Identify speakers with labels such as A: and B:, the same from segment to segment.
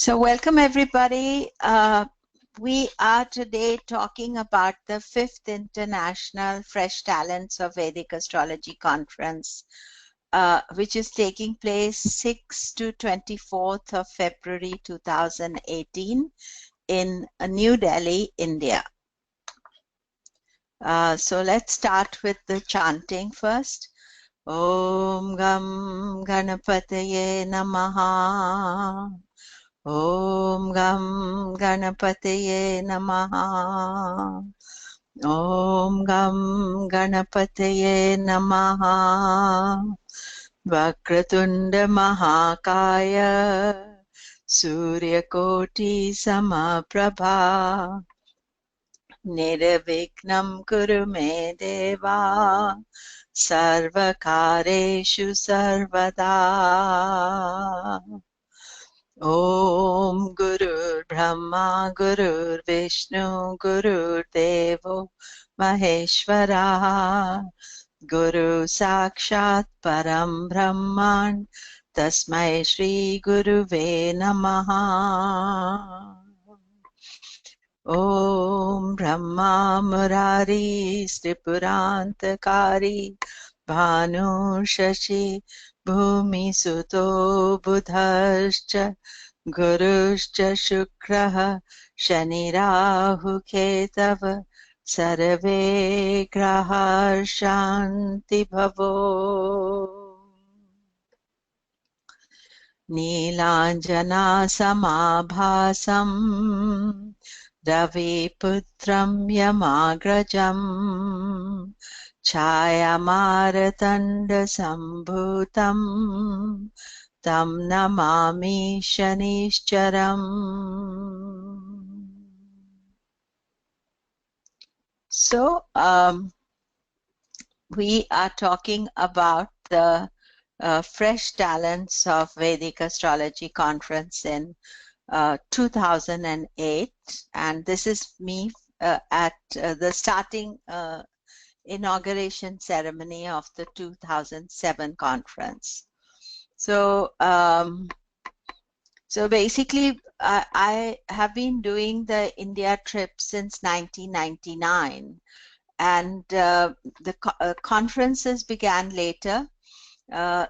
A: So welcome everybody. We are today talking about the 5th International Fresh Talents of Vedic Astrology Conference, which is taking place 6th to 24th of February 2018 in New Delhi, India. So let's start with the chanting first. Om Gam Ganapataye Namaha. Om Gam Ganapataye Namaha. Om Gam Ganapataye Namaha. Vakratunda Mahakaya Suryakoti Samaprabha Nirvignam Kuru Me Deva Sarvakareshu Sarvada. Om Gurur Brahma Gurur Vishnu Gurur Devo Maheshwara Guru Sakshat Param Brahman Tasmai Shri Guruve Namaha. Om Brahma Murari Tripurantakari Bhanu Shashi Bhumi Suto Budhascha Guruscha Shukraha Shani Rahu Ketava Sarve Graha Shanti Bhavo. Nilanjana Samabhasam Ravi Putram Yamagrajam Chaya Maratanda Sambhutam Tam Namami Shanishcharam. So we are talking about the Fresh Talents of Vedic Astrology Conference in 2008, and this is me at the starting inauguration ceremony of the 2007 conference. So basically I have been doing the India trip since 1999, and the conferences began later.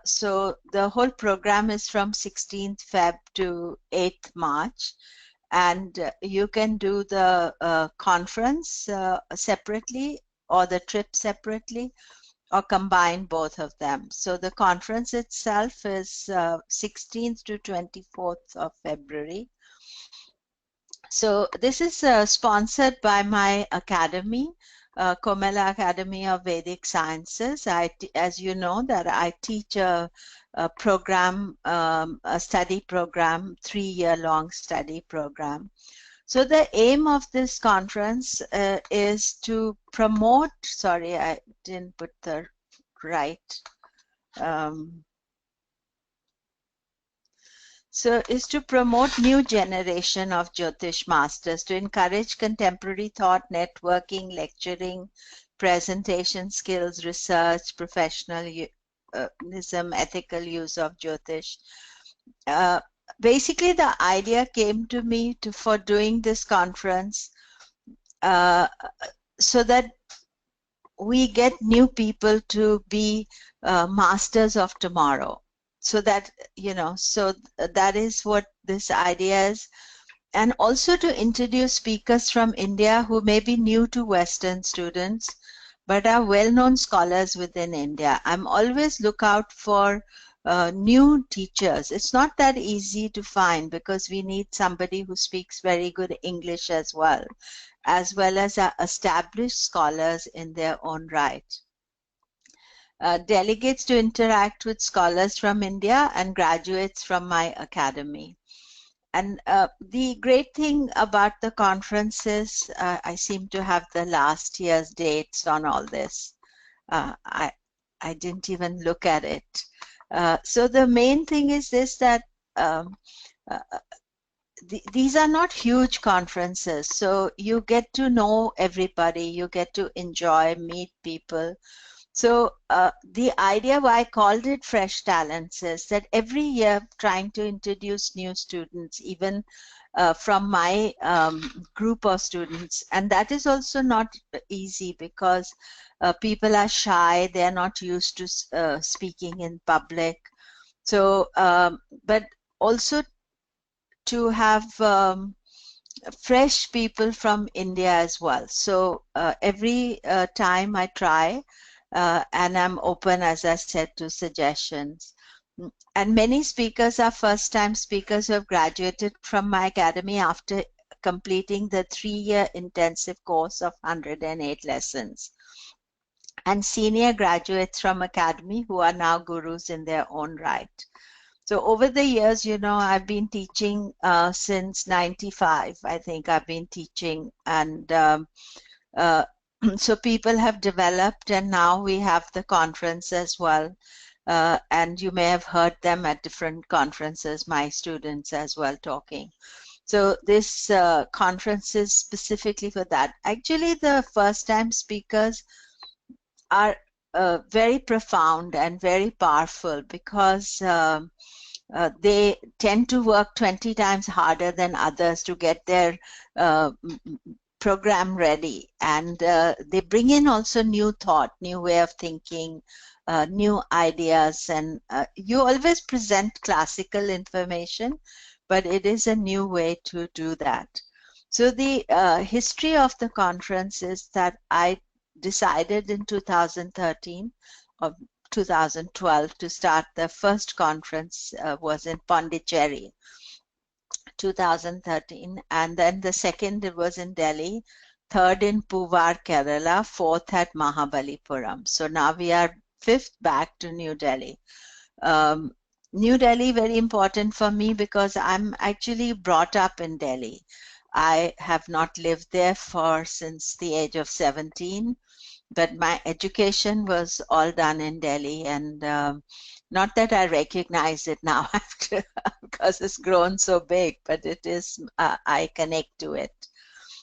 A: So the whole program is from 16th Feb to 8th March, and you can do the conference separately or the trip separately or combine both of them. So the conference itself is 16th to 24th of February. So this is sponsored by my academy, Komilla Academy of Vedic Sciences. As you know, that I teach a program, a study program, 3-year-long study program. So the aim of this conference is to promote, sorry, I didn't put the right, so is to promote new generation of Jyotish Masters, to encourage contemporary thought, networking, lecturing, presentation skills, research, professionalism, ethical use of Jyotish. Basically, the idea came to me for doing this conference so that we get new people to be masters of tomorrow. So that, you know, so that is what this idea is. And also to introduce speakers from India who may be new to Western students, but are well-known scholars within India. I'm always look out for new teachers. It's not that easy to find because we need somebody who speaks very good English as well as established scholars in their own right. Delegates to interact with scholars from India and graduates from my academy. And the great thing about the conference is I seem to have the last year's dates on all this. I didn't even look at it. So the main thing is this, that these are not huge conferences. So you get to know everybody, you get to enjoy, meet people. So the idea why I called it Fresh Talents is that every year trying to introduce new students, even from my group of students, and that is also not easy because people are shy, they are not used to speaking in public. So, but also to have fresh people from India as well. So every time I try, and I'm open, as I said, to suggestions. And many speakers are first-time speakers who have graduated from my academy after completing the 3-year intensive course of 108 lessons. And senior graduates from academy who are now gurus in their own right. So over the years, you know, I've been teaching since 95. I think I've been teaching, and so people have developed, and now we have the conference as well. And you may have heard them at different conferences, my students as well talking. So this conference is specifically for that. Actually, the first-time speakers are very profound and very powerful because they tend to work 20 times harder than others to get their program ready, and they bring in also new thought, new way of thinking, new ideas, and you always present classical information, but it is a new way to do that. So the history of the conference is that I decided in 2013 or 2012 to start. The first conference was in Pondicherry, 2013, and then the second was in Delhi, third in Puvar, Kerala, fourth at Mahabalipuram. So now we are fifth back to New Delhi. New Delhi, very important for me because I'm actually brought up in Delhi. I have not lived there since the age of 17, but my education was all done in Delhi, and not that I recognize it now after because it's grown so big, but it is, I connect to it.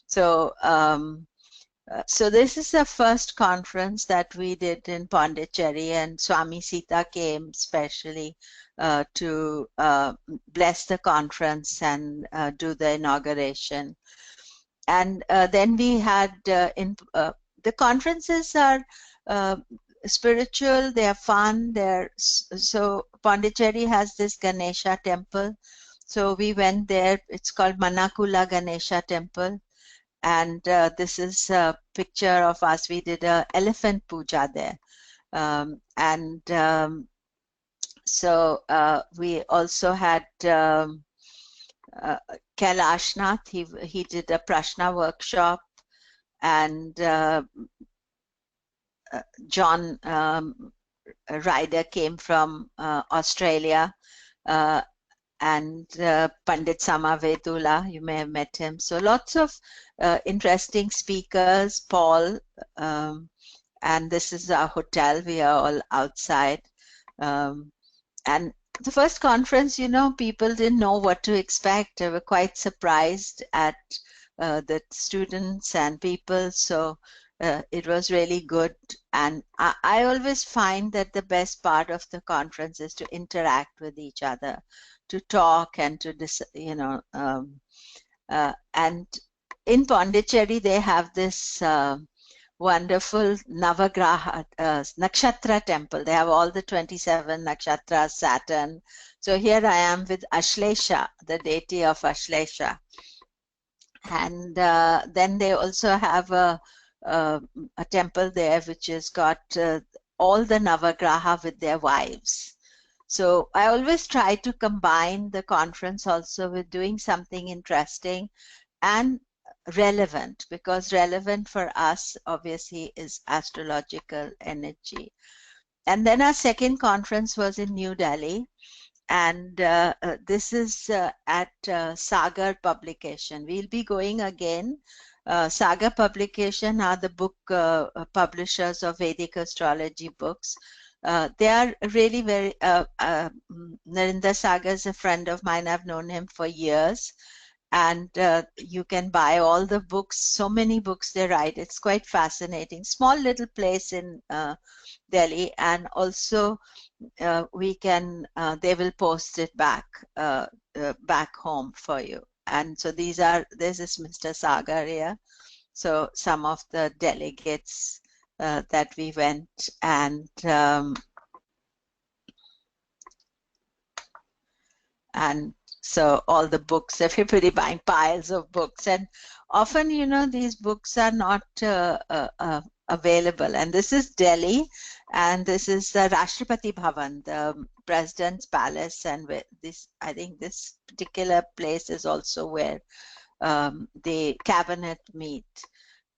A: So so this is the first conference that we did in Pondicherry, and Swami Sita came specially to bless the conference and do the inauguration. And then we had the conferences are spiritual, they are fun, so Pondicherry has this Ganesha temple. So we went there. It's called Manakula Ganesha Temple. And this is a picture of us. We did a elephant puja there. So we also had Kailashnath. He did a Prashna workshop, and John Ryder came from Australia, and Pandit Samavedula, you may have met him. So lots of interesting speakers, Paul, and this is our hotel. We are all outside. And the first conference, you know, people didn't know what to expect. They were quite surprised at the students and people. So it was really good. And I always find that the best part of the conference is to interact with each other, to talk and to, you know, and in Pondicherry, they have this wonderful Navagraha Nakshatra temple. They have all the 27 nakshatras, Saturn. So here I am with Ashlesha, the deity of Ashlesha. And then they also have a temple there which has got all the Navagraha with their wives. So I always try to combine the conference also with doing something interesting and relevant, because relevant for us obviously is astrological energy. And then our second conference was in New Delhi, and this is at Sagar Publication. We'll be going again. Sagar Publication are the book publishers of Vedic astrology books. They are really very, Narinder Sagar is a friend of mine. I've known him for years. and you can buy all the books, so many books they write. It's quite fascinating. Small little place in Delhi, and also we can they will post it back home for you. And so there's this Mr. Sagar here. So some of the delegates that we went, and so all the books, everybody buying piles of books, and often, you know, these books are not available. And this is Delhi, and this is the Rashtrapati Bhavan, the President's Palace, and this, I think, this particular place is also where the cabinet meet.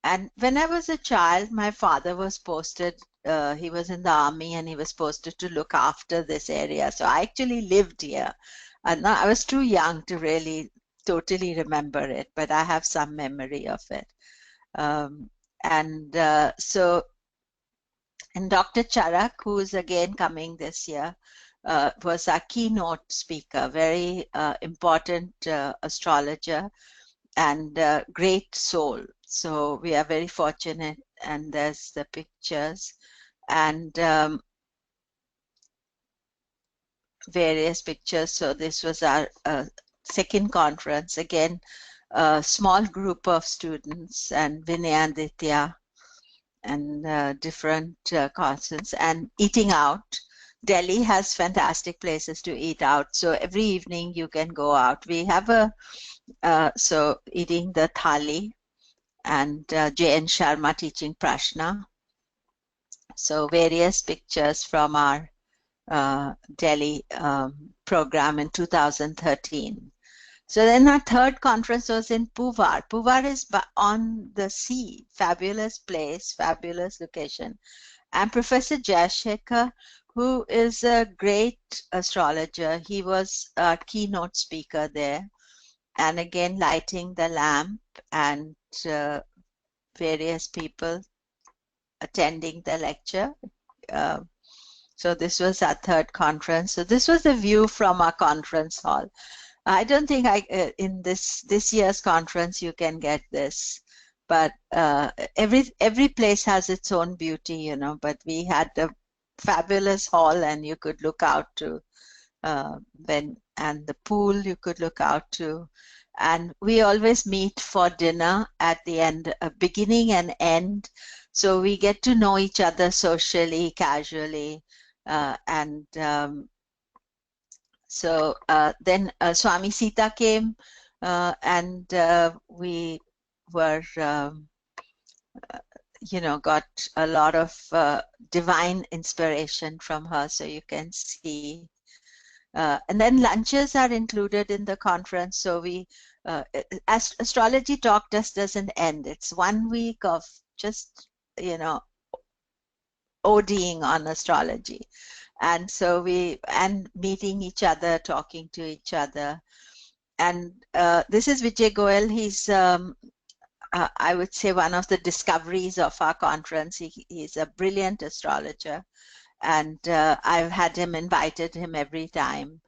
A: And when I was a child, my father was posted. He was in the army, and he was posted to look after this area. So I actually lived here. I was too young to really totally remember it, but I have some memory of it. And Dr. Charak, who is again coming this year, was our keynote speaker, very important astrologer and great soul. So we are very fortunate, and there's the pictures and various pictures. So this was our second conference, again a small group of students, and Vinay and Aditya, and different concerts, and eating out. Delhi has fantastic places to eat out, so every evening you can go out. We have a so eating the thali, and J.N. Sharma teaching prashna. So various pictures from our Delhi program in 2013. So then our third conference was in Puvar. Puvar is on the sea, fabulous place, fabulous location. And Professor Jaya Sekhar, who is a great astrologer, he was a keynote speaker there. And again, lighting the lamp, and various people attending the lecture. So this was our third conference. So this was the view from our conference hall. I don't think in this year's conference you can get this, but every place has its own beauty, you know. But we had a fabulous hall, and you could look out to and the pool you could look out to. And we always meet for dinner at the end, beginning and end. So we get to know each other socially, casually, and so then Swami Sita came, and we were, you know, got a lot of divine inspiration from her. So you can see. And then lunches are included in the conference. So we, astrology talk just doesn't end. It's 1 week of just, you know, ODing on astrology. And so and meeting each other, talking to each other. And this is Vijay Goel. He's, I would say, one of the discoveries of our conference. He's a brilliant astrologer. And I've had invited him every time.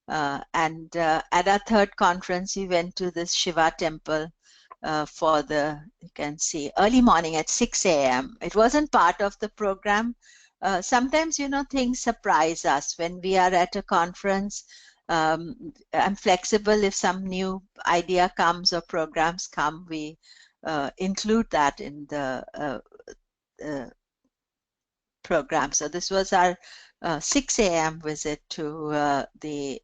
A: And at our third conference, we went to this Shiva temple for you can see, early morning at 6 a.m. It wasn't part of the program. Sometimes, you know, things surprise us when we are at a conference. I'm flexible. If some new idea comes or programs come, we include that in the program. So this was our 6 a.m. visit to the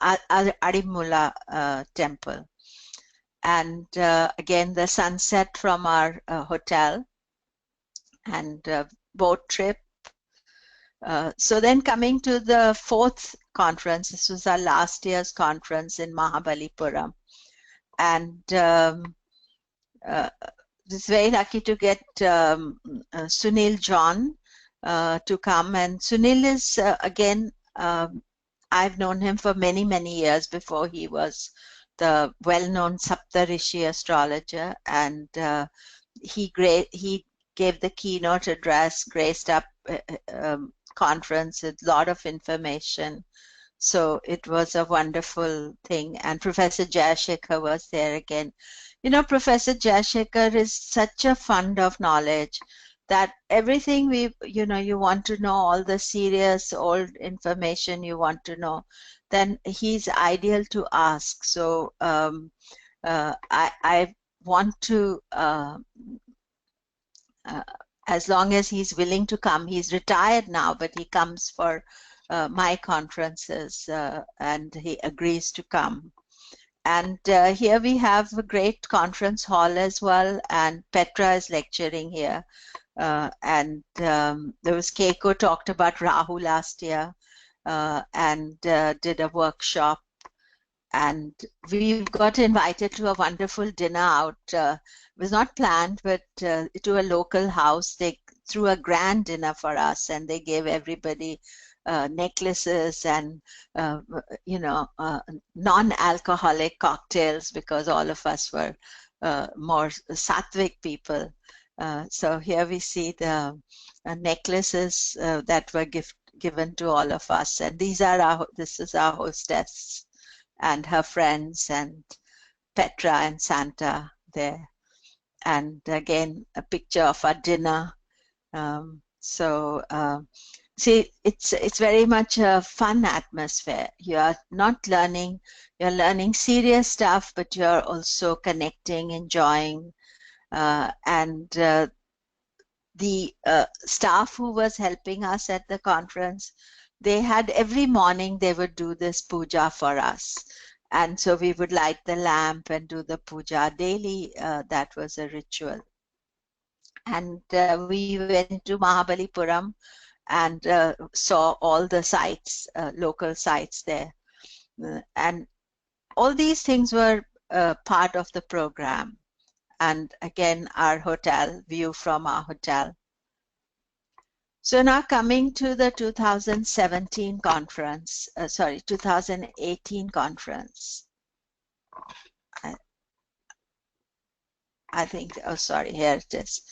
A: Arimula temple. And again, the sunset from our hotel, and boat trip. So then coming to the fourth conference, this was our last year's conference in Mahabalipuram. And was very lucky to get Sunil John to come. And Sunil is, again, I've known him for many, many years before he was the well-known Saptarishi astrologer. And he gave the keynote address, graced up conference with a lot of information. So it was a wonderful thing. And Professor Jaya Sekhar was there again. You know, Professor Jaya Sekhar is such a fund of knowledge that everything you want to know, all the serious old information you want to know, then he's ideal to ask. So I want to, as long as he's willing to come, he's retired now, but he comes for my conferences and he agrees to come. And here we have a great conference hall as well, and Petra is lecturing here. And there was Keiko talked about Rahu last year and did a workshop. And we got invited to a wonderful dinner out. It was not planned, but to a local house. They threw a grand dinner for us, and they gave everybody necklaces and non-alcoholic cocktails, because all of us were more sattvic people. So here we see the necklaces that were given to all of us, and this is our hostess and her friends, and Petra and Santa there, and again a picture of our dinner. See, it's very much a fun atmosphere. You are not learning, you're learning serious stuff, but you're also connecting, enjoying, and the staff who was helping us at the conference, they had every morning they would do this puja for us. And so we would light the lamp and do the puja daily. That was a ritual. And we went to Mahabalipuram and saw all the sites, local sites there. And all these things were part of the program. And again, our hotel, view from our hotel. So now coming to the 2017 conference, 2018 conference. I think, oh, sorry, here it is.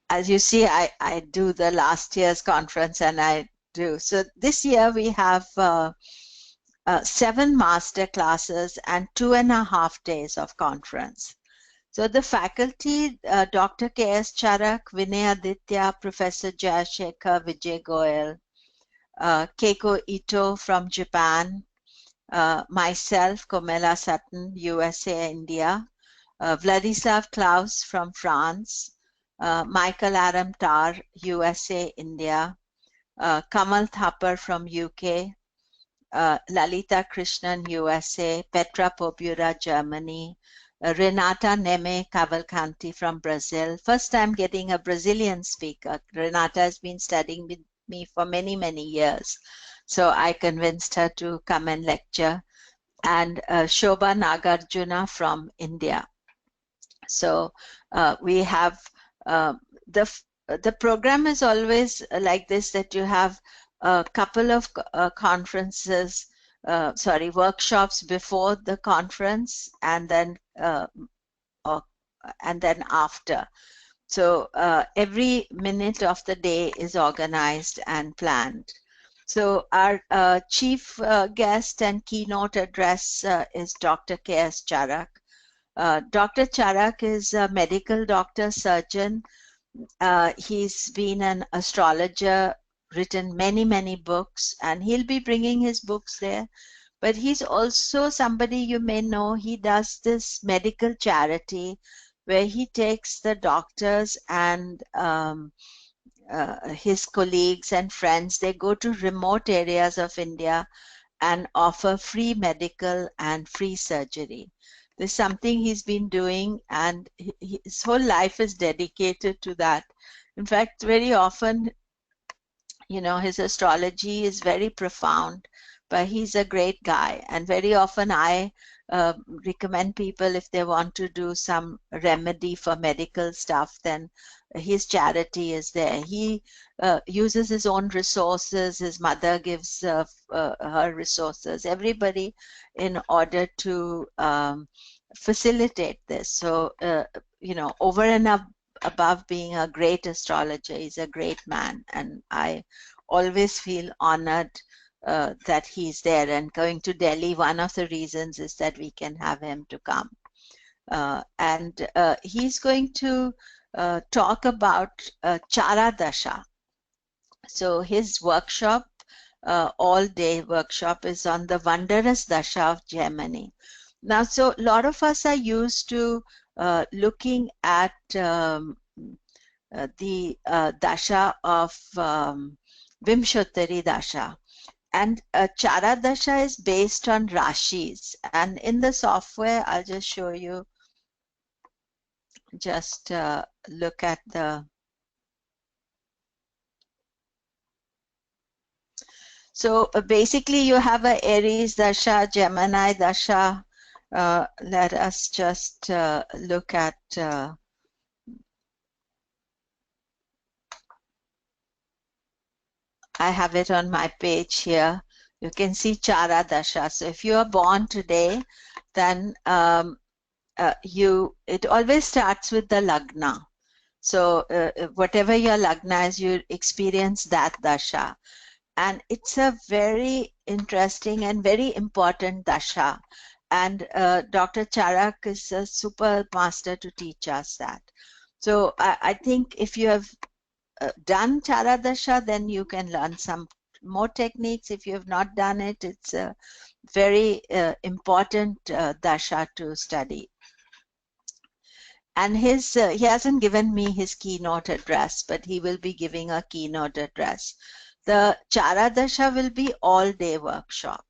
A: As you see, I do the last year's conference, and I do. So this year we have 7 master classes and 2.5 days of conference. So the faculty, Dr. K.S. Charak, Vinay Aditya, Professor Jaya Sekhar, Vijay Goel, Keiko Ito from Japan, myself, Komilla Sutton, USA, India, Vladislav Klaus from France, Michael Aram Torr, USA, India, Kamal Thapar from UK, Lalita Krishnan, USA, Petra Pobuda, Germany, Renata Neme Cavalcanti from Brazil. First time getting a Brazilian speaker. Renata has been studying with me for many, many years. So I convinced her to come and lecture. And Shobha Nagarjuna from India. So we have the program is always like this, that you have a couple of conferences, workshops before the conference, and then after. So every minute of the day is organized and planned. So our chief guest and keynote address is Dr. K.S. Charak. Dr. Charak is a medical doctor, surgeon. He's been an astrologer, written many, many books, and he'll be bringing his books there. But he's also somebody you may know. He does this medical charity where he takes the doctors and his colleagues and friends. They go to remote areas of India and offer free medical and free surgery. There's something he's been doing, and his whole life is dedicated to that. In fact, very often, you know, his astrology is very profound, but he's a great guy. And very often I recommend people, if they want to do some remedy for medical stuff, then his charity is there. He uses his own resources. His mother gives her resources, everybody, in order to facilitate this. So, you know, over and above being a great astrologer, he's a great man, and I always feel honored that he's there. And going to Delhi, one of the reasons is that we can have him to come. And he's going to talk about Chara Dasha. So his workshop, all-day workshop, is on the wondrous Dasha of Gemini. Now, so a lot of us are used to looking at the Dasha of Vimshottari Dasha. And Chara Dasha is based on Rashis. And in the software, I'll just show you, just look at the... So basically you have a Aries Dasha, Gemini Dasha. Let us just look at... I have it on my page here. You can see Chara Dasha. So if you are born today, then it always starts with the lagna. So whatever your lagna is, you experience that Dasha. And it's a very interesting and very important Dasha. And Dr. Charak is a super master to teach us that. So I think if you have done Chara Dasha, then you can learn some more techniques. If you have not done it, it's a very important Dasha to study. And his he hasn't given me his keynote address, but he will be giving a keynote address. The Chara Dasha will be all-day workshop.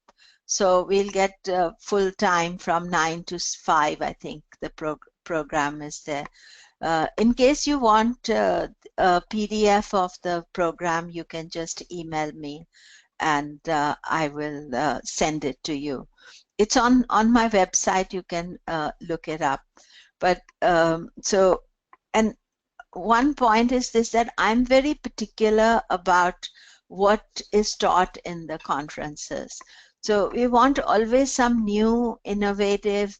A: So we'll get full time from 9 to 5, I think the program is there. In case you want a PDF of the program, you can just email me and I will send it to you. It's on my website. You can look it up. But so, and one point is this, that I'm very particular about what is taught in the conferences. So we want always some new, innovative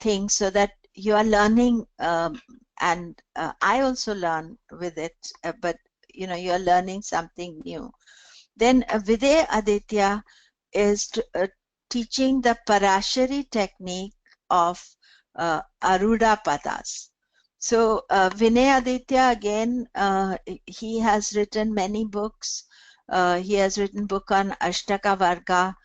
A: things so that you are learning, and I also learn with it, but you know, you are learning something new. Then Vijay Aditya is teaching the Parashari technique of Aruda Padas. So Vinay Aditya, again, he has written many books. He has written book on Ashtaka Varga.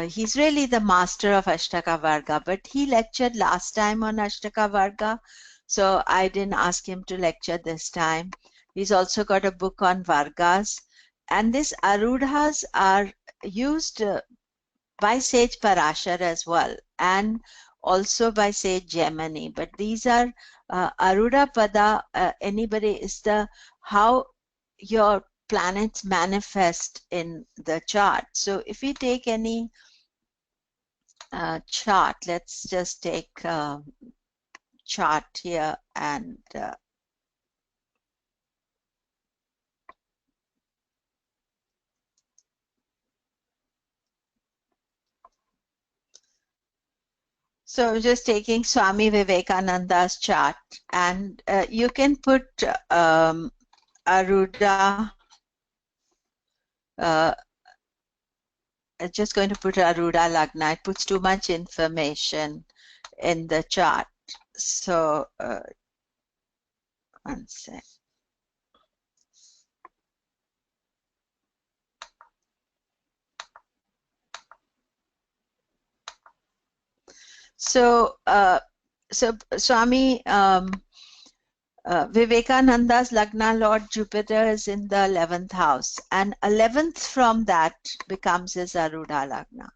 A: He's really the master of Ashtaka Varga, but he lectured last time on Ashtaka Varga, so I didn't ask him to lecture this time. He's also got a book on Vargas, and these Arudhas are used by sage Parashar as well, and also by sage Gemini. But these are Aruda Pada, anybody, is the how your planets manifest in the chart. So if we take any chart, let's just take chart here, and so just taking Swami Vivekananda's chart, and you can put Aruda, just going to put Aruda Lagna. It puts too much information in the chart. So one sec. So Swami Vivekananda's Lagna Lord Jupiter is in the 11th house, and 11th from that becomes his Aruda Lagna.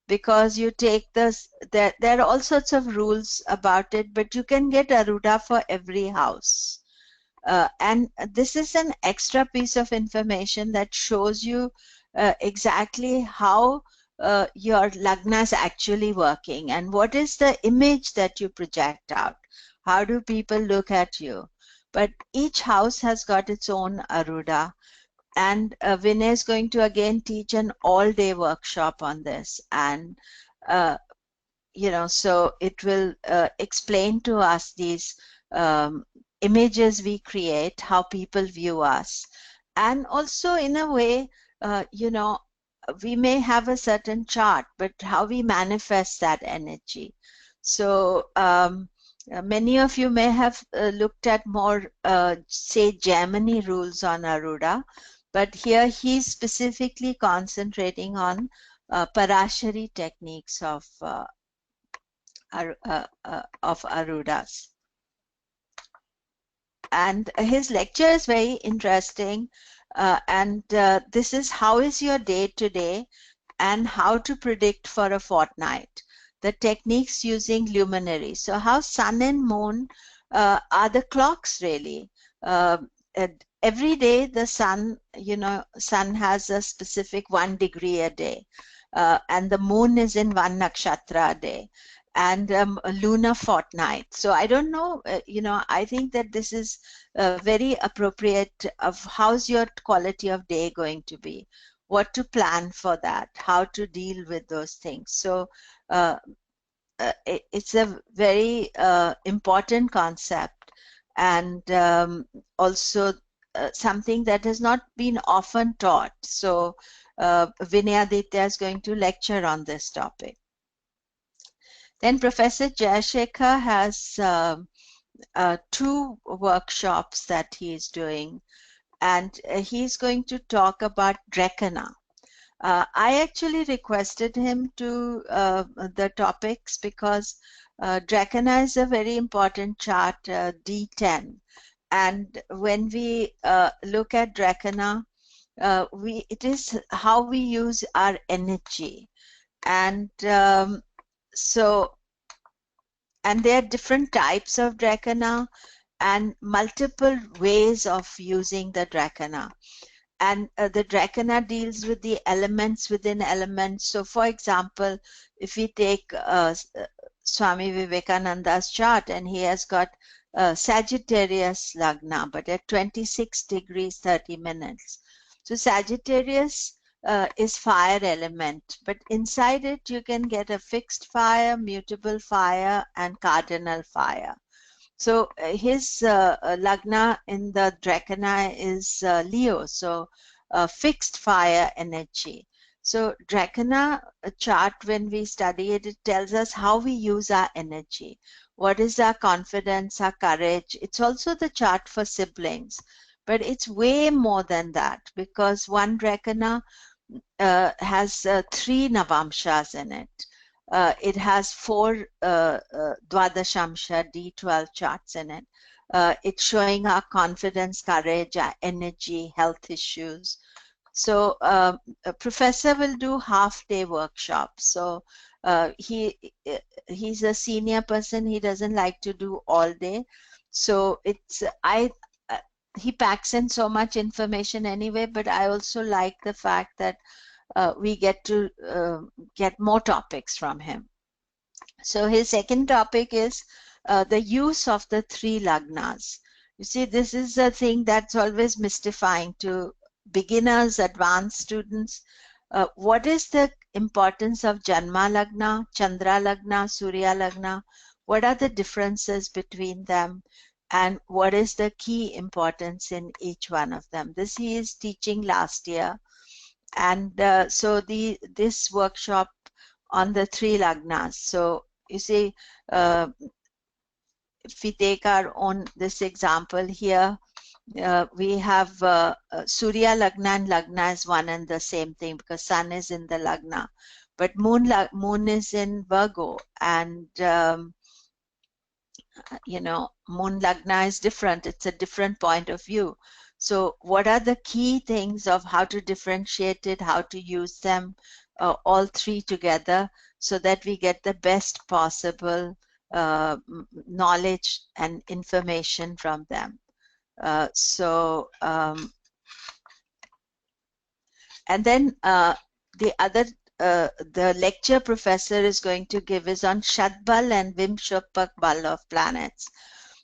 A: Because you take this, there are all sorts of rules about it, but you can get Aruda for every house. And this is an extra piece of information that shows you exactly how your Lagna is actually working, and what is the image that you project out. How do people look at you? But each house has got its own Aruda. And Vinay is going to again teach an all-day workshop on this. And, you know, so it will explain to us these images we create, how people view us. And also in a way, you know, we may have a certain chart, but how we manifest that energy. So many of you may have looked at more, say, Gemini rules on Aruda, but here he's specifically concentrating on Parashari techniques of Arudas. And his lecture is very interesting. This is how is your day today and how to predict for a fortnight. The techniques using luminaries. So how sun and moon are the clocks really. Every day the sun, you know, sun has a specific 1 degree a day. And the moon is in 1 nakshatra a day. And a lunar fortnight. So I don't know, you know, I think that this is very appropriate of how's your quality of day going to be, what to plan for that, how to deal with those things. So it's a very important concept, and also something that has not been often taught. So Vinay Aditya is going to lecture on this topic. Then Professor Jaya Sekhar has 2 workshops that he is doing, and he's going to talk about Drekana. I actually requested him to the topics because Drekana is a very important chart, D10. And when we look at Drekana, it is how we use our energy. And and there are different types of Drekana and multiple ways of using the Drekana. And the Drekana deals with the elements within elements. So for example, if we take Swami Vivekananda's chart, and he has got Sagittarius Lagna, but at 26 degrees 30 minutes. So Sagittarius is fire element, but inside it you can get a fixed fire, mutable fire, and cardinal fire. So his Lagna in the Drekana is Leo, so fixed fire energy. So Drekana chart, when we study it, it tells us how we use our energy. What is our confidence, our courage? It's also the chart for siblings, but it's way more than that, because one Drekana has 3 Navamshas in it. It has 4 Dwadashamsha D12 charts in it. It's showing our confidence, courage, our energy, health issues. So a professor will do half-day workshops. So he's a senior person. He doesn't like to do all day. So he packs in so much information anyway, but I also like the fact that we get to get more topics from him. So his second topic is the use of the 3 lagnas. You see, this is a thing that's always mystifying to beginners, advanced students. What is the importance of Janma Lagna, Chandra Lagna, Surya Lagna? What are the differences between them? And what is the key importance in each one of them? This he is teaching last year. And so this workshop on the 3 lagnas. So you see, if we take our own this example here, we have Surya Lagna and Lagna is one and the same thing because Sun is in the Lagna, but Moon is in Virgo, and you know, Moon Lagna is different. It's a different point of view. So what are the key things of how to differentiate it, how to use them, all 3 together, so that we get the best possible knowledge and information from them. And then the other, the lecture professor is going to give is on Shadbala and Vimsopaka Bala of planets.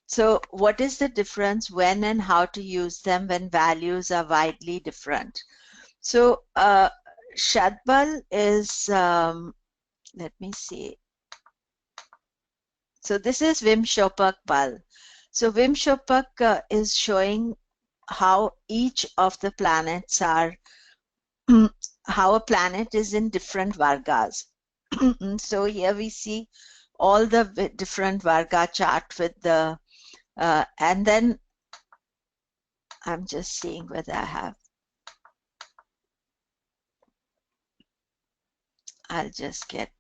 A: So what is the difference, when and how to use them when values are widely different? So Shadbal is, let me see. So this is Vimsopaka Bal. So Vimsopaka is showing how each of the planets are, how a planet is in different Vargas. So here we see all the different Varga chart with the, and then I'm just seeing whether I have, I'll just get,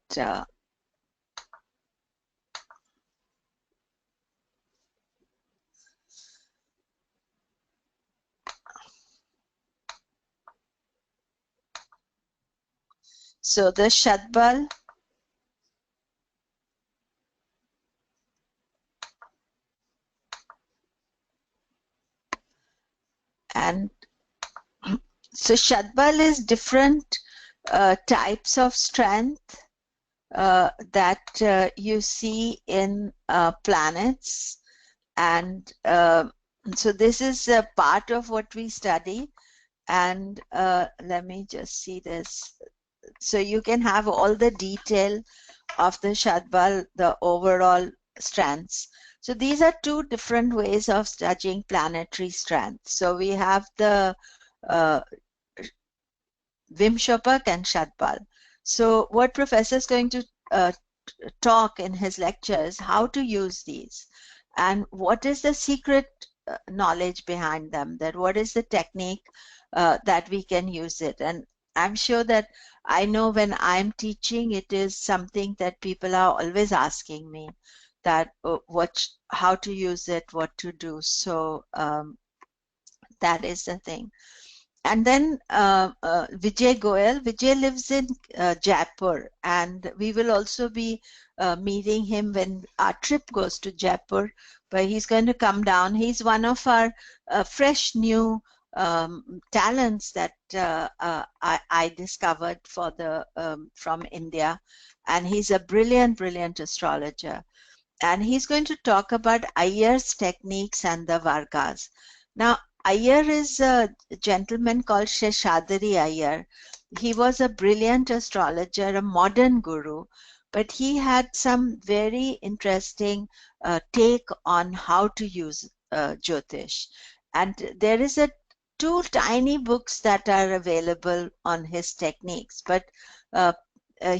A: so the Shadbal, and so Shadbal is different types of strength that you see in planets, and so this is a part of what we study. And let me just see this. So you can have all the detail of the Shadbal, the overall strengths. So these are two different ways of studying planetary strength. So we have the uh, Vimsopaka and Shadbal. So what professor is going to talk in his lecture is how to use these and what is the secret knowledge behind them, that what is the technique that we can use it. And I'm sure that I know when I'm teaching, it is something that people are always asking me, that how to use it, what to do. So that is the thing. And then Vijay Goel. Vijay lives in Jaipur, and we will also be meeting him when our trip goes to Jaipur, but he's going to come down. He's one of our fresh new talents that I discovered for the from India, and he's a brilliant, brilliant astrologer. And he's going to talk about Iyer's techniques and the Vargas. Now, Iyer is a gentleman called Sheshadri Iyer. He was a brilliant astrologer, a modern guru, but he had some very interesting take on how to use Jyotish. And there is two tiny books that are available on his techniques, but uh,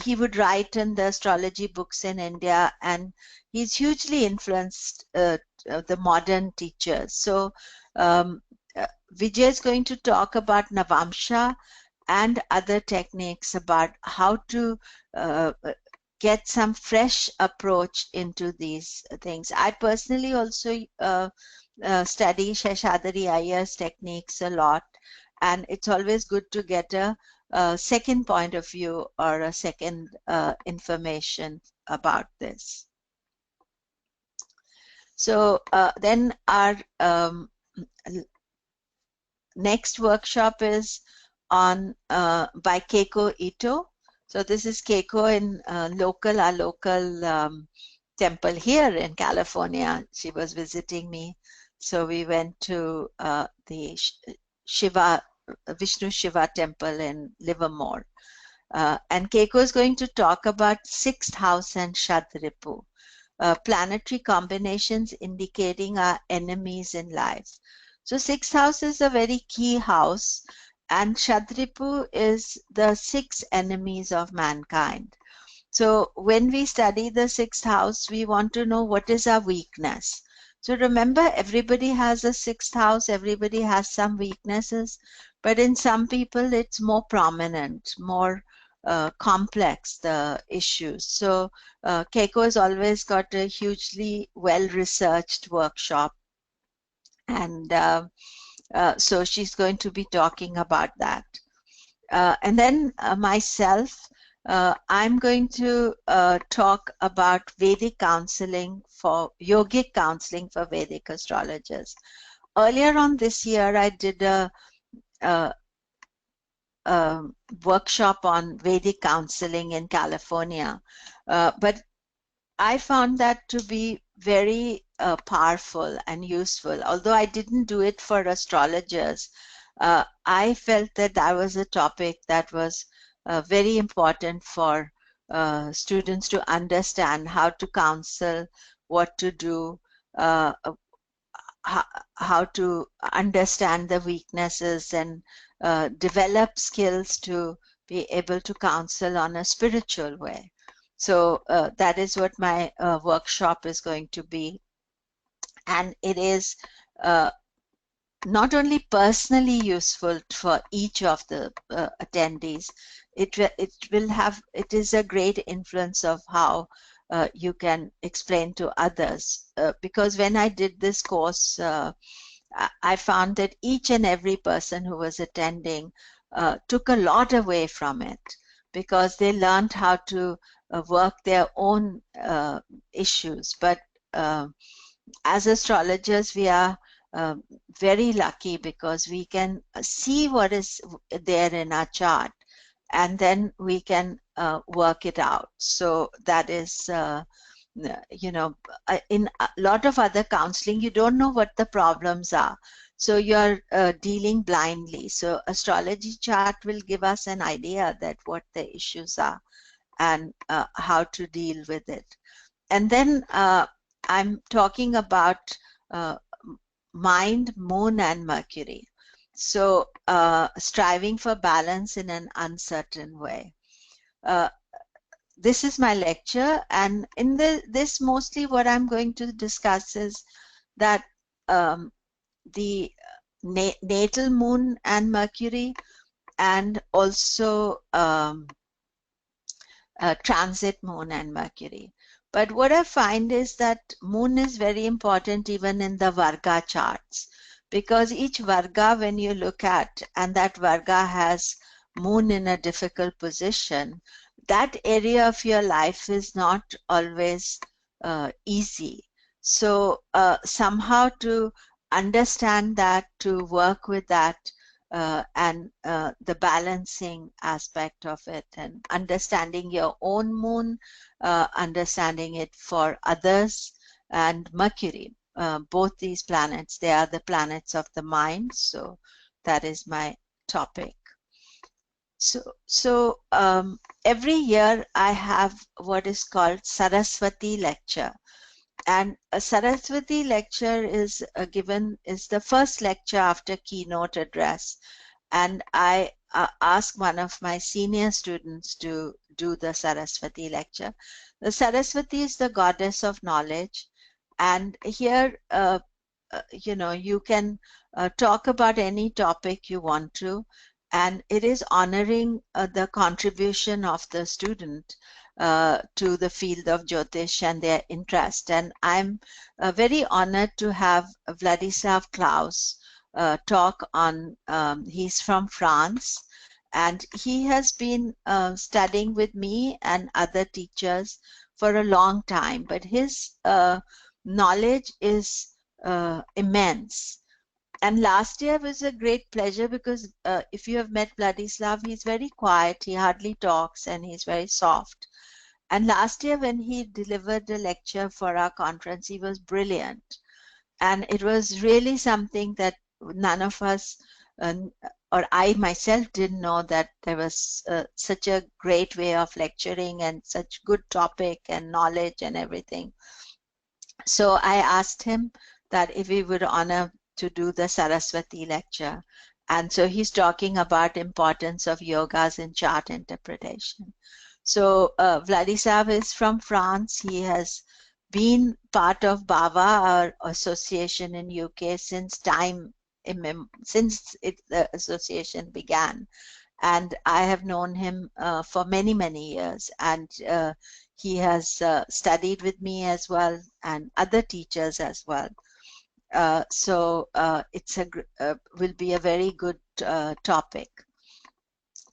A: he would write in the astrology books in India, and he's hugely influenced the modern teachers. So Vijay is going to talk about Navamsha and other techniques about how to get some fresh approach into these things. I personally also study Sheshadri Iyer's techniques a lot, and it's always good to get a second point of view or a second information about this. So then our next workshop is on by Keiko Ito. So this is Keiko in our local temple here in California. She was visiting me, so we went to the Shiva Vishnu Shiva temple in Livermore. And Keiko is going to talk about sixth house and Shadripu, planetary combinations indicating our enemies in life. So sixth house is a very key house, and Shadripu is the six enemies of mankind. So when we study the sixth house, we want to know what is our weakness. So remember, everybody has a sixth house, everybody has some weaknesses, but in some people it's more prominent, more complex, the issues. So Keiko has always got a hugely well-researched workshop, and so she's going to be talking about that. And then myself, I'm going to talk about Vedic counseling for yogic counseling for Vedic astrologers. Earlier on this year, I did a workshop on Vedic counseling in California, but I found that to be very powerful and useful. Although I didn't do it for astrologers, I felt that that was a topic that was very important for students to understand how to counsel, what to do, how to understand the weaknesses and develop skills to be able to counsel on a spiritual way. So that is what my workshop is going to be. And it is not only personally useful for each of the attendees, it is a great influence of how you can explain to others. Because when I did this course, I found that each and every person who was attending took a lot away from it, because they learned how to work their own issues. But as astrologers, we are very lucky because we can see what is there in our chart, and then we can work it out. So that is, you know, in a lot of other counseling, you don't know what the problems are. So you're dealing blindly. So astrology chart will give us an idea that what the issues are and how to deal with it. And then I'm talking about mind, moon, and Mercury. So striving for balance in an uncertain way. This is my lecture, and in this mostly what I'm going to discuss is that the natal moon and Mercury, and also transit moon and Mercury. But what I find is that moon is very important even in the Varga charts, because each Varga, when you look at, and that Varga has moon in a difficult position, that area of your life is not always easy. So somehow to understand that, to work with that, and the balancing aspect of it, and understanding your own moon, understanding it for others, and Mercury. Both these planets, they are the planets of the mind. So that is my topic. So every year I have what is called Saraswati lecture. And a Saraswati lecture is the first lecture after keynote address. And I ask one of my senior students to do the Saraswati lecture. The Saraswati is the goddess of knowledge. And here, you know, you can talk about any topic you want to. And it is honoring the contribution of the student to the field of Jyotish and their interest. And I'm very honored to have Vladislav Klaus talk on, he's from France, and he has been studying with me and other teachers for a long time, but his knowledge is immense. And last year was a great pleasure because if you have met Vladislav, he's very quiet, he hardly talks, and he's very soft. And last year when he delivered a lecture for our conference, he was brilliant. And it was really something that none of us, or I myself, didn't know, that there was such a great way of lecturing and such good topic and knowledge and everything. So I asked him that if he would honor to do the Saraswati lecture. And so he's talking about importance of yogas in chart interpretation. So Vladislav is from France. He has been part of BAVA, our association in UK, since the association began. And I have known him for many, many years. And he has studied with me as well, and other teachers as well. So it's will be a very good topic.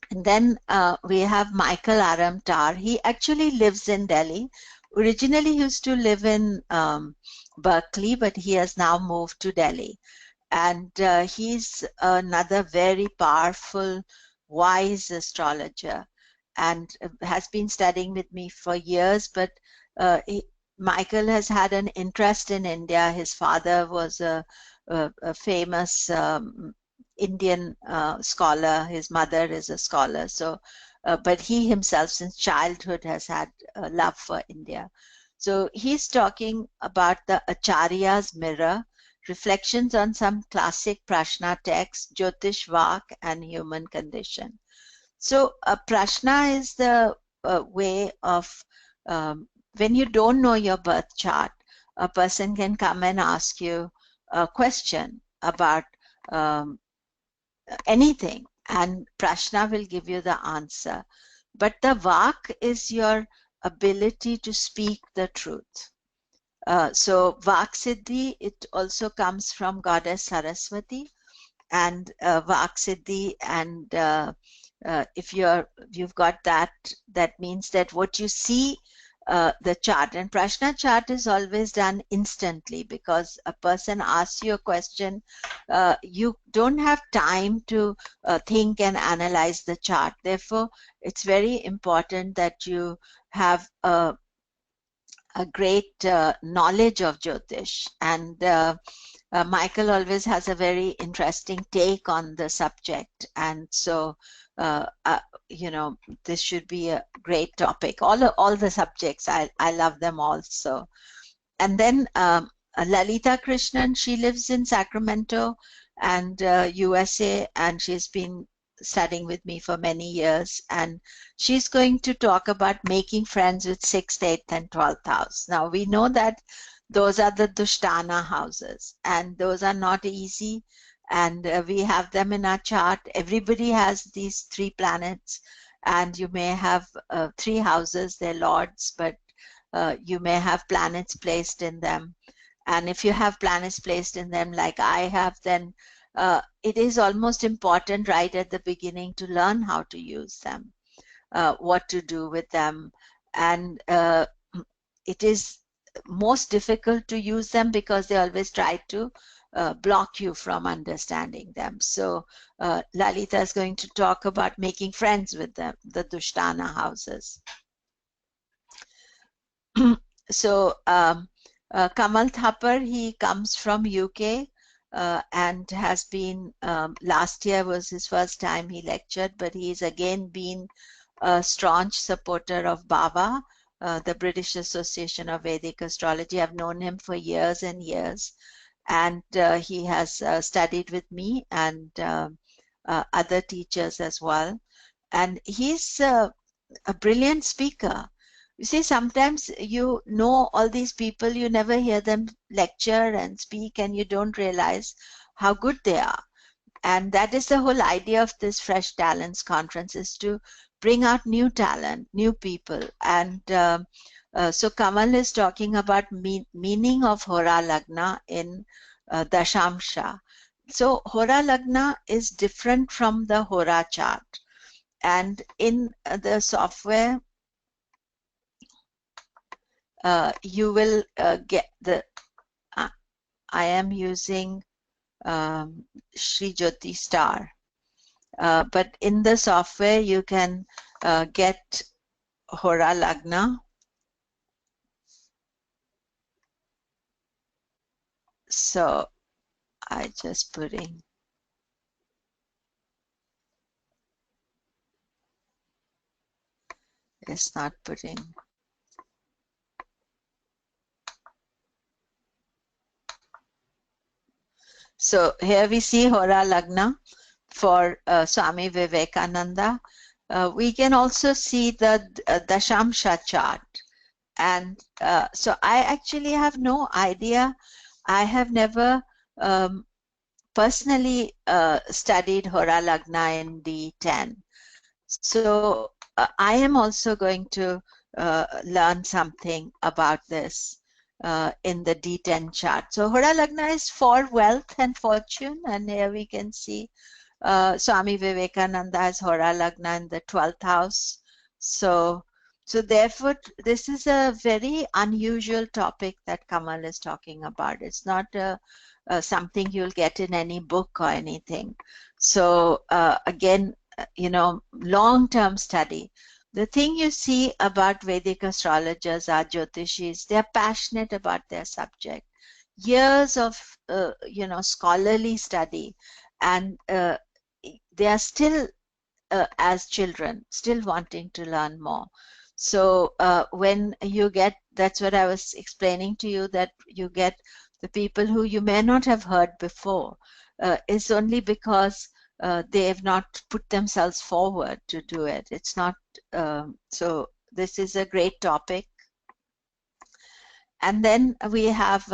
A: And then we have Michael Aram Torr. He actually lives in Delhi. Originally he used to live in Berkeley, but he has now moved to Delhi. And he's another very powerful, wise astrologer, and has been studying with me for years. But Michael has had an interest in India. His father was a famous Indian scholar. His mother is a scholar. So, but he himself, since childhood, has had a love for India. So he's talking about the Acharya's mirror, reflections on some classic Prashna texts, Jyotish Vak and Human Condition. So Prashna is the way of, when you don't know your birth chart, a person can come and ask you a question about anything, and Prashna will give you the answer. But the Vak is your ability to speak the truth. So Vak Siddhi, it also comes from Goddess Saraswati, and Vak Siddhi, and if you've got that, that means that what you see, the chart, and Prashna chart is always done instantly, because a person asks you a question, you don't have time to think and analyze the chart. Therefore, it's very important that you have a great knowledge of Jyotish, and Michael always has a very interesting take on the subject, and so you know, this should be a great topic. All the subjects, I love them all. So, and then Lalita Krishnan, she lives in Sacramento and USA, and she's been studying with me for many years, and she's going to talk about making friends with 6th, 8th and 12th house. Now we know that those are the Dushtana houses, and those are not easy, and we have them in our chart. Everybody has these 3 planets, and you may have 3 houses, they're lords, but you may have planets placed in them. And if you have planets placed in them like I have, then it is almost important right at the beginning to learn how to use them, what to do with them. And it is most difficult to use them because they always try to block you from understanding them. So Lalita is going to talk about making friends with them, the Dushtana houses. So Kamal Thapar, he comes from UK and has been, last year was his first time he lectured, but he's again been a staunch supporter of BAVA, the British Association of Vedic Astrology. I've known him for years and years, and he has studied with me and other teachers as well. And he's a brilliant speaker. You see, sometimes you know all these people, you never hear them lecture and speak, and you don't realize how good they are. And that is the whole idea of this Fresh Talents Conference, is to bring out new talent, new people. And so Kamal is talking about meaning of Hora Lagna in Dashamsha. So Hora Lagna is different from the Hora chart. And in the software, you will get the, I am using Shri Jyoti Star, but in the software you can get Hora Lagna. So I just put in. It's not putting. So here we see Hora Lagna for Swami Vivekananda. We can also see the Dashamsha chart. And so I actually have no idea. I have never personally studied Hora Lagna in D10. So I am also going to learn something about this in the D10 chart. So Hora Lagna is for wealth and fortune, and here we can see Swami Vivekananda has Hora Lagna in the 12th house. So therefore, this is a very unusual topic that Kamal is talking about. It's not something you'll get in any book or anything. So again, you know, long-term study. The thing you see about Vedic astrologers are Jyotishis. They're passionate about their subject. Years of, you know, scholarly study, and they are still, as children, still wanting to learn more. So when you get, that's what I was explaining to you, that you get the people who you may not have heard before, is only because they have not put themselves forward to do it. It's not, so this is a great topic. And then we have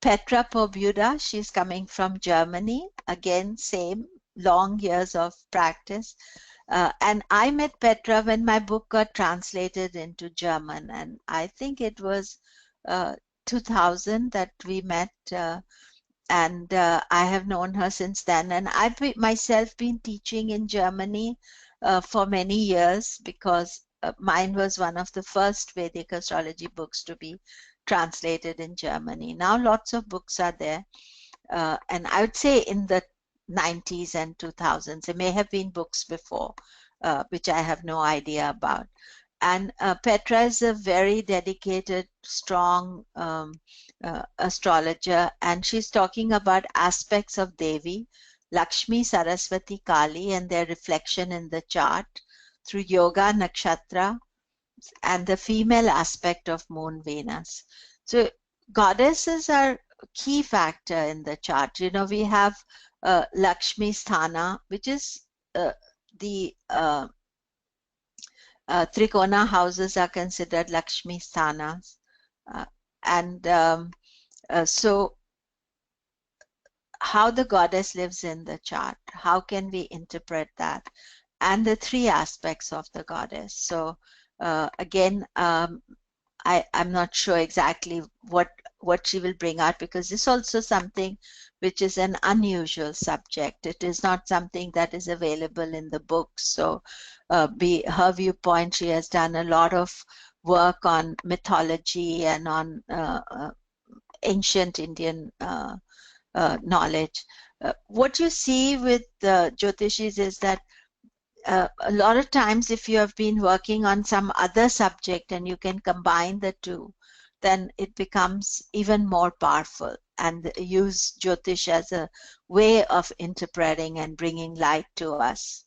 A: Petra Pobuda. She's coming from Germany. Again, same, long years of practice. And I met Petra when my book got translated into German, and I think it was 2000 that we met, and I have known her since then. And I've myself been teaching in Germany for many years, because mine was one of the first Vedic astrology books to be translated in Germany. Now lots of books are there, and I would say in the 90s and 2000s. There may have been books before, which I have no idea about. And Petra is a very dedicated, strong astrologer, and she's talking about aspects of Devi, Lakshmi, Saraswati, Kali, and their reflection in the chart through yoga, nakshatra, and the female aspect of Moon, Venus. So goddesses are a key factor in the chart. You know, we have Lakshmi Sthana, which is the Trikona houses are considered Lakshmi Sthanas. So how the goddess lives in the chart, how can we interpret that? And the three aspects of the goddess. So again, I'm not sure exactly what she will bring out, because this is also something which is an unusual subject. It is not something that is available in the books. So her viewpoint, she has done a lot of work on mythology and on ancient Indian knowledge. What you see with Jyotishis is that a lot of times, if you have been working on some other subject and you can combine the two, then it becomes even more powerful, and use Jyotish as a way of interpreting and bringing light to us.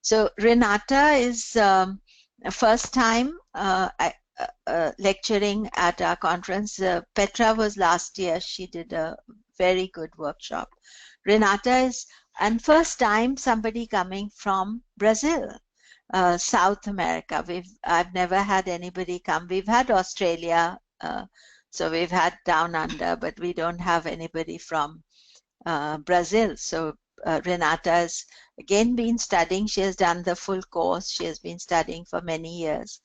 A: So Renata is first time lecturing at our conference. Petra was last year. She did a very good workshop. Renata is, and first time somebody coming from Brazil, South America. I've never had anybody come. We've had Australia, so we've had Down Under, but we don't have anybody from Brazil. So Renata has again been studying. She has done the full course. She has been studying for many years.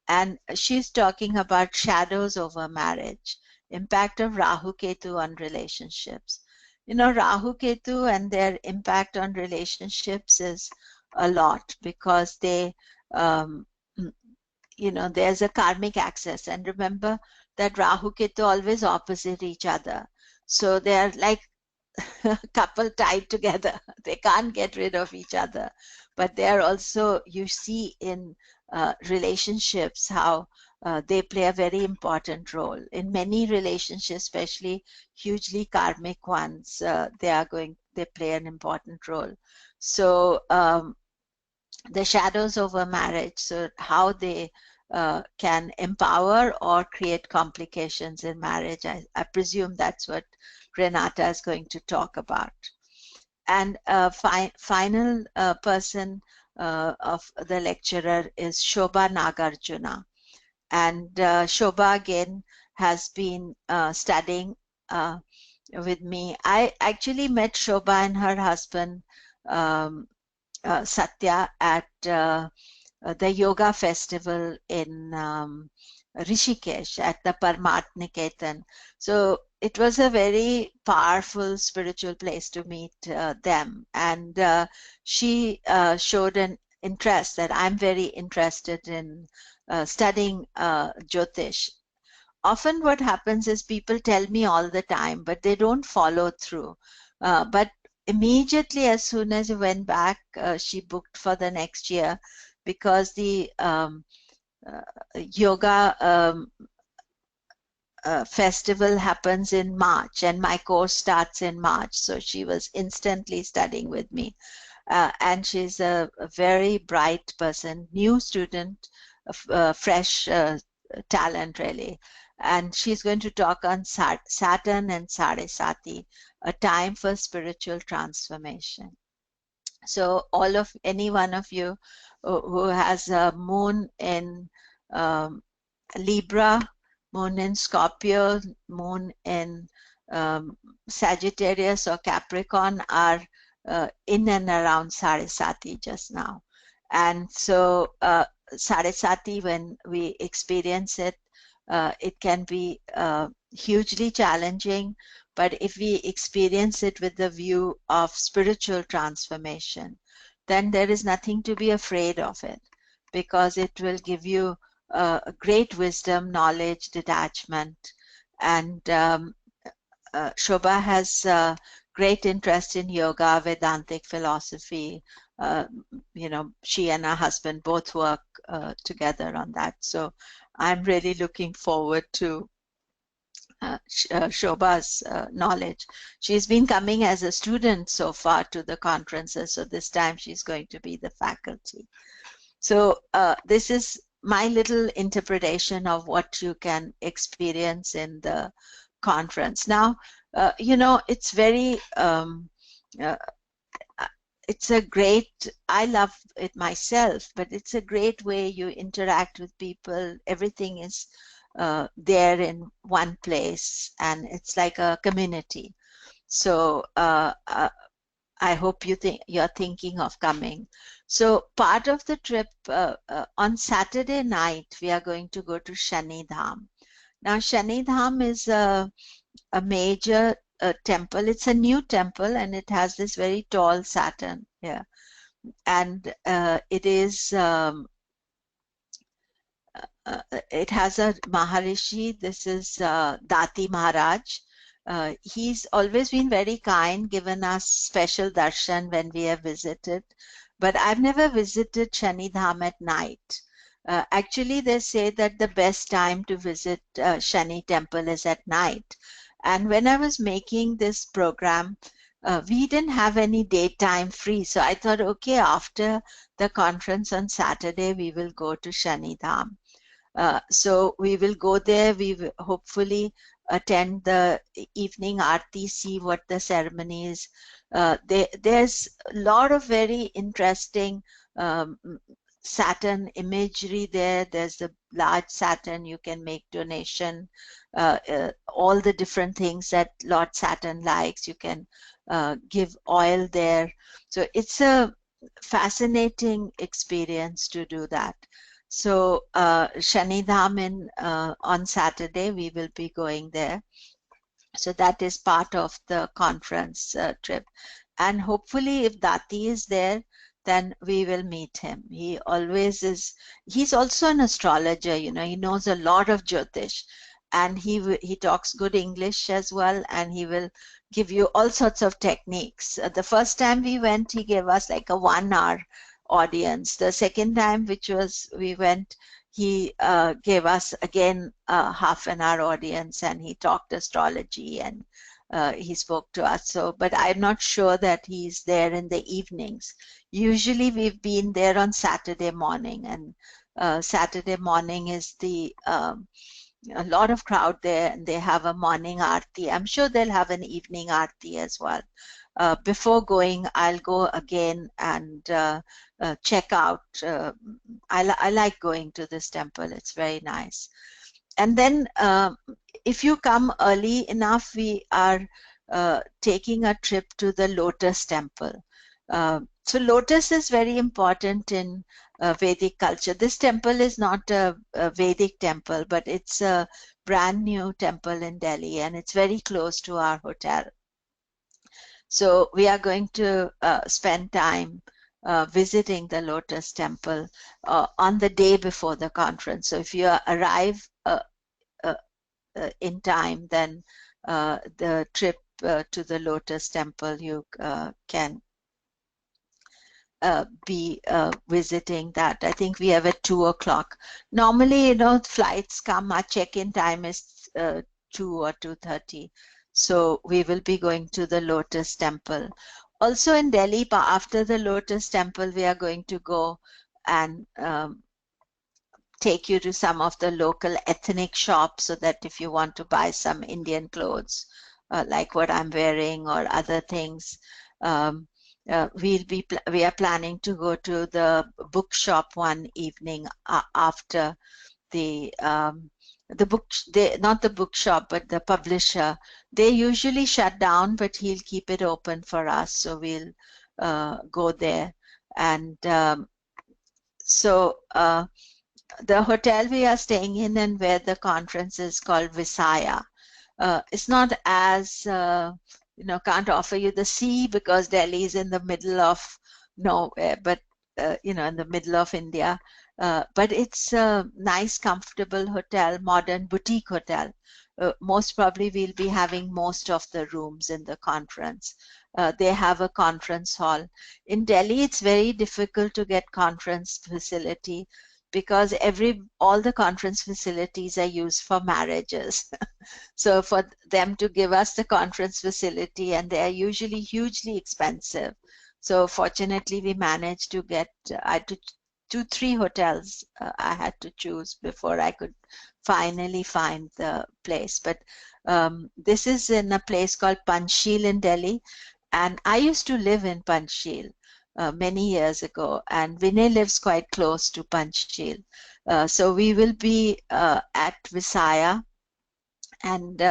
A: And she's talking about shadows over marriage, impact of Rahu Ketu on relationships. You know, Rahu Ketu and their impact on relationships is a lot, because they, you know, there's a karmic axis. And remember that Rahu Ketu always opposite each other. So they're like a couple tied together. They can't get rid of each other. But they are also, you see in relationships how they play a very important role. In many relationships, especially hugely karmic ones, they play an important role. So the shadows over marriage, so how they can empower or create complications in marriage. I presume that's what Renata is going to talk about. And final person of the lecturer is Shobha Nagarjuna. And Shobha again has been studying with me. I actually met Shobha and her husband Satya at the yoga festival in Rishikesh at the Paramatniketan. So it was a very powerful spiritual place to meet them. And she showed an interest that I'm very interested in studying Jyotish. Often what happens is people tell me all the time, but they don't follow through. But immediately as soon as we went back, she booked for the next year, because the yoga festival happens in March, and my course starts in March. So she was instantly studying with me. And she's a very bright person, new student, fresh talent really. and she's going to talk on Saturn and Sarasati, a time for spiritual transformation. So any one of you who has a moon in Libra, moon in Scorpio, moon in Sagittarius or Capricorn are in and around Sarasati just now. And so Sarasati, when we experience it, it can be hugely challenging, but if we experience it with the view of spiritual transformation, then there is nothing to be afraid of it, because it will give you great wisdom, knowledge, detachment. And Shobha has great interest in yoga, Vedantic philosophy. You know, she and her husband both work together on that. So I'm really looking forward to Shobha's knowledge. She's been coming as a student so far to the conferences, so this time she's going to be the faculty. So this is my little interpretation of what you can experience in the conference. Now, you know, it's very, it's a great, I love it myself, but it's a great way you interact with people. Everything is there in one place, and it's like a community. So I hope you're thinking of coming. So part of the trip, on Saturday night, we are going to go to Shani Dham. Now, Shani Dham is a major temple. It's a new temple, and it has this very tall Saturn here. And it is, it has a Maharishi. This is Dati Maharaj. He's always been very kind, given us special darshan when we have visited. But I've never visited Shani Dham at night. Actually, they say that the best time to visit Shani temple is at night. And when I was making this program, we didn't have any daytime free. So I thought, okay, after the conference on Saturday, we will go to Shani Dham. So we will go there. We will hopefully attend the evening aarti, see what the ceremony is. There's a lot of very interesting Saturn imagery there. There's a large Saturn. You can make donation. All the different things that Lord Saturn likes. You can give oil there. So it's a fascinating experience to do that. So Shani Dham on Saturday, we will be going there. So that is part of the conference trip. And hopefully if Dati is there, then we will meet him. He always is. He's also an astrologer, you know, he knows a lot of Jyotish, and he talks good English as well, and he will give you all sorts of techniques. The first time we went, he gave us like a 1 hour audience. The second time we went, he gave us again a half an hour audience, and he talked astrology, and he spoke to us. So, but I'm not sure that he's there in the evenings. Usually we've been there on Saturday morning, and Saturday morning is a lot of crowd there, and they have a morning aarti. I'm sure they'll have an evening aarti as well. Before going, I'll go again and check out. I like going to this temple. It's very nice. And then if you come early enough, we are taking a trip to the Lotus temple. So Lotus is very important in Vedic culture. This temple is not a Vedic temple, but it's a brand new temple in Delhi, and it's very close to our hotel. So we are going to spend time visiting the Lotus temple on the day before the conference. So if you arrive in time, then the trip to the Lotus temple, you can be visiting that. I think we have at 2 o'clock. Normally, you know, flights come, our check-in time is 2 or 2:30. So we will be going to the Lotus temple. Also in Delhi, after the Lotus temple, we are going to go and take you to some of the local ethnic shops, so that if you want to buy some Indian clothes, like what I'm wearing or other things, we are planning to go to the bookshop one evening after the not the bookshop, but the publisher. They usually shut down, but he'll keep it open for us, so we'll go there. And so the hotel we are staying in and where the conference is called Visaya. It's not as can't offer you the sea, because Delhi is in the middle of nowhere, but in the middle of India. But it's a nice, comfortable hotel, modern boutique hotel. Most probably we'll be having most of the rooms in the conference. They have a conference hall. In Delhi, it's very difficult to get conference facility, because all the conference facilities are used for marriages. So for them to give us the conference facility, and they are usually hugely expensive. So fortunately, we managed to get, I had to 3 hotels I had to choose before I could finally find the place. But this is in a place called Panchsheel in Delhi. And I used to live in Panchsheel many years ago, and Vinay lives quite close to Panchsheel. So we will be at Visaya, and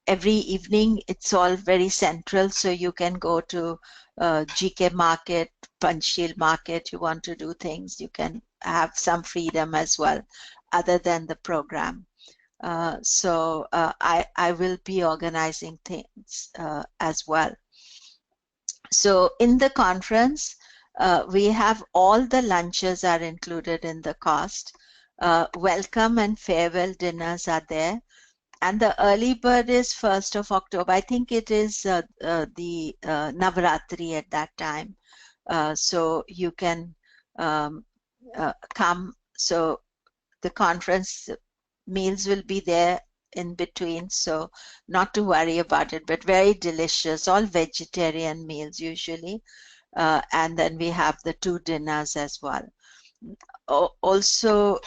A: every evening it's all very central, so you can go to GK Market, Panchsheel Market. You want to do things, you can have some freedom as well, other than the program. So I will be organizing things as well. So in the conference, we have all the lunches are included in the cost. Welcome and farewell dinners are there. And the early bird is 1st of October. I think it is the Navaratri at that time. So you can come. So the conference meals will be there in between, so not to worry about it, but very delicious, all vegetarian meals usually. And then we have the 2 dinners as well. Also,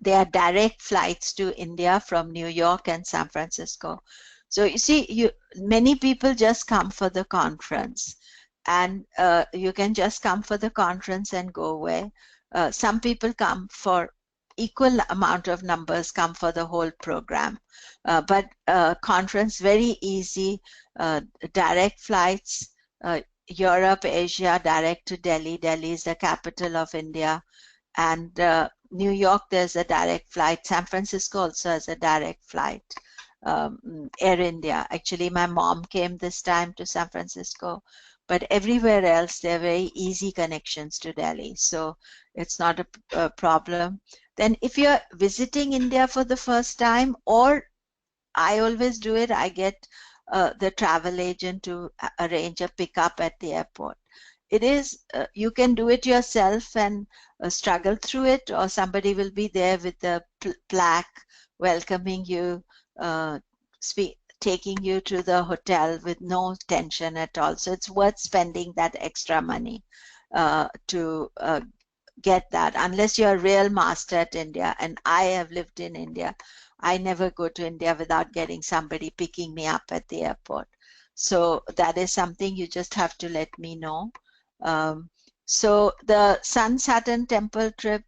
A: there are direct flights to India from New York and San Francisco. So you see, many people just come for the conference, and you can just come for the conference and go away. Some people come for equal amount of numbers, come for the whole program. But conference, very easy, direct flights, Europe, Asia, direct to Delhi. Delhi is the capital of India. And New York, there's a direct flight. San Francisco also has a direct flight. Air India. Actually, my mom came this time to San Francisco, but everywhere else, there are very easy connections to Delhi. So it's not a problem. Then if you're visiting India for the first time, or I always do it, I get the travel agent to arrange a pickup at the airport. It is, you can do it yourself and struggle through it, or somebody will be there with a plaque welcoming you, taking you to the hotel with no tension at all. So it's worth spending that extra money to get that, unless you're a real master at India. And I have lived in India. I never go to India without getting somebody picking me up at the airport. So that is something you just have to let me know. So the Sun Saturn temple trip,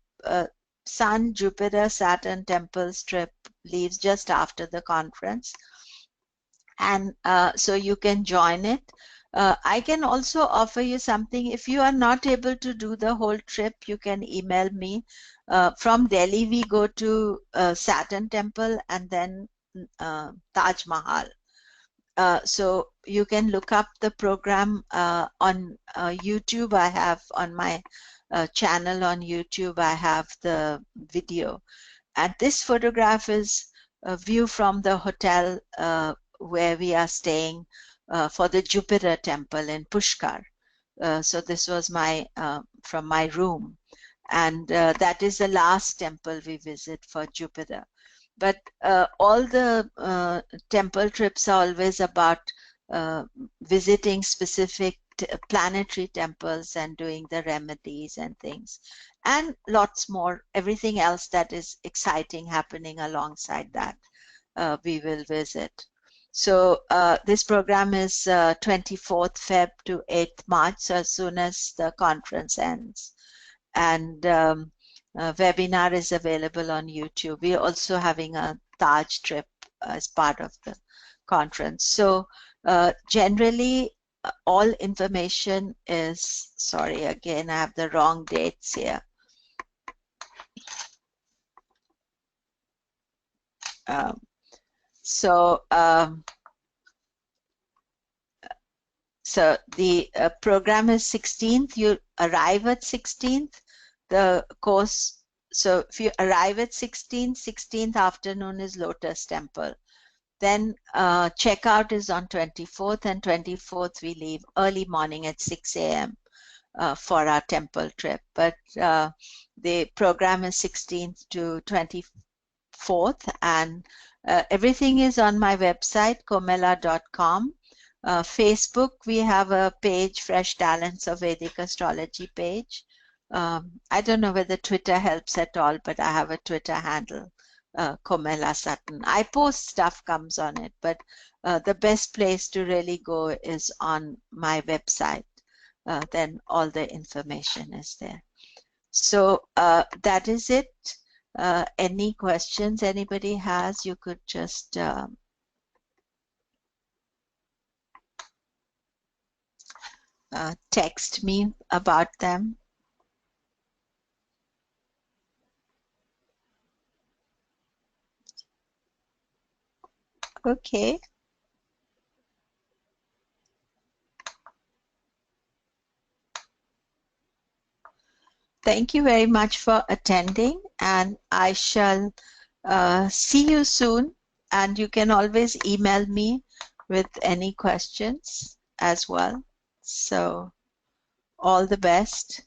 A: Sun, Jupiter, Saturn temples trip leaves just after the conference. And so you can join it. I can also offer you something. If you are not able to do the whole trip, you can email me. From Delhi, we go to Saturn Temple and then Taj Mahal. So you can look up the program on YouTube. I have on my channel on YouTube, I have the video. And this photograph is a view from the hotel where we are staying for the Jupiter temple in Pushkar. So this was my from my room, and that is the last temple we visit for Jupiter. But all the temple trips are always about visiting specific planetary temples and doing the remedies and things, and lots more, everything else that is exciting happening alongside that, we will visit. So this program is 24th Feb to 8th March, so as soon as the conference ends. And webinar is available on YouTube. We're also having a Taj trip as part of the conference. So generally, all information is, sorry, again, I have the wrong dates here. So the program is 16th. You arrive at 16th. The course, so if you arrive at 16th afternoon is Lotus Temple. Then checkout is on 24th, and 24th we leave early morning at 6 a.m. For our temple trip. But the program is 16th to 24th, and everything is on my website, komilla.com. Facebook, we have a page, Fresh Talents of Vedic Astrology page. I don't know whether Twitter helps at all, but I have a Twitter handle, Komilla Sutton. I post stuff comes on it, but the best place to really go is on my website. Then all the information is there. So that is it. Any questions anybody has, you could just text me about them. Okay. Thank you very much for attending, and I shall see you soon, and you can always email me with any questions as well. So all the best.